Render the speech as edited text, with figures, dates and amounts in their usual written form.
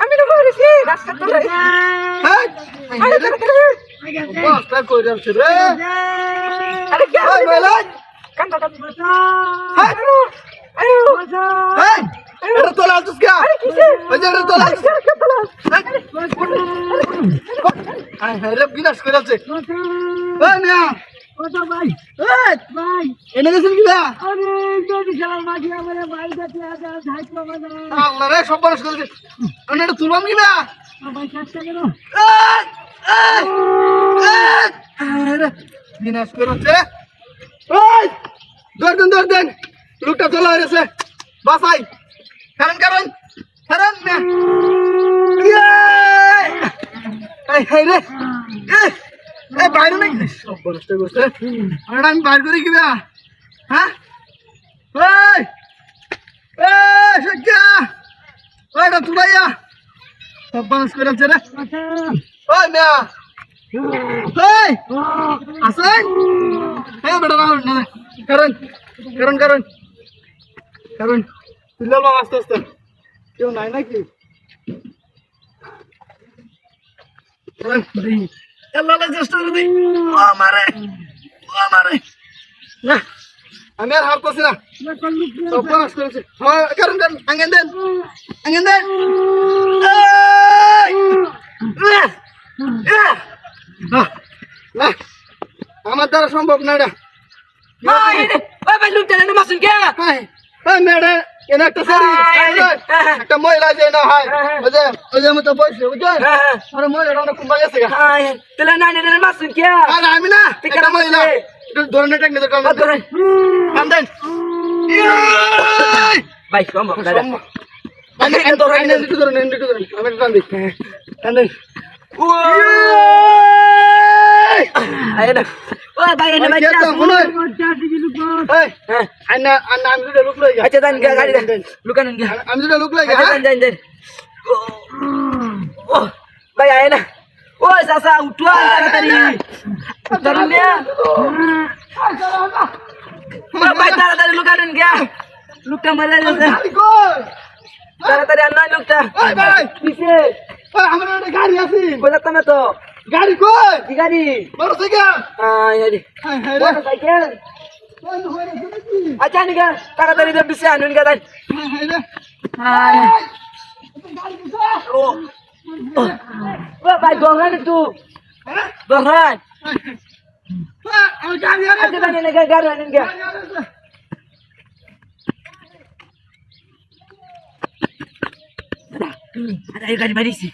আমি তো বলেছি রাস্তা তোলে বস্তা কইরা আছে রে আরে কি ওই মেলাজ কান্দা কান্দা এই এটা তোলা আছিস কে আরে কিসে ওই যে এটা তোলা তোলা হাই রে বিনাশ করে আছে ওই মিয়া ওটা ভাই এই ভাই এনে গেছেন কি ভাই আরে যদি খেলার মাঝে আমারে ভাই যাতে আদা ধাইত বাবা না আল্লাহ রে সব বরস করেছে আমি এটা তুলবাম কি ভাই ভাই কাটতে গেল বিনাশ করে আছে ধর দেন লোকটা তোলা হয়েছে বাসাই কারণ রে বাইরে নাকি সব বরসটা করছে আমি বাইর করি কি ভাই হ্যাঁ সজ্জা ওইটা তুলাইয়া সব বরস করে আছে রে ওই মিয়া এই আসেন হ্যাঁ বেটা না কারণ তুলে লো আস্তে আস্তে কেউ নাই নাকি চেষ্টা করে দিই না আমি আর হার করছি না সব বরস করেছে কারণ আঙ্গেন দেন না আমার দ্বারা সম্ভব না এটা ভাই লুকটা না মাসুন কে মেয়েটা এনে একটা সারি একটা মহিলা যে না হয় ওই যে মতো বসে বুঝছেন আরে মহিলাটা অনেক কুম্বা গেছে গা তাহলে না না মাসুন কে আরে আমি না একটা মহিলা ধরনের টেকনিক কান্দেন ভাই সম্ভব দাদা আরে না ও ভাই এনে ভাই আচ্ছা দেন গাড়ি দেন লুকান আমি দুটো লোক লাগে আচ্ছা দেন দেন ও ভাই আয় না ও সাসা উঠো তাড়াতাড়ি ধরুন না ভাই তাড়াতাড়ি লুকান কে লুকটা মারা গেছে তাড়াতাড়ি আর নয় লোকটা কিসে আমার একটা গাড়ি আছে বোঝাতাম না তো গাড়ি কই কি গাড়ি মোটরসাইকেল মোটরসাইকেল আচ্ছা নিকা তাড়াতাড়ি বেশি আনুন কে দেন ও ভাই দোকান একটু দোকান আচ্ছা দেন না গাড়ি আনুন কে গাড়ি বাড়িছি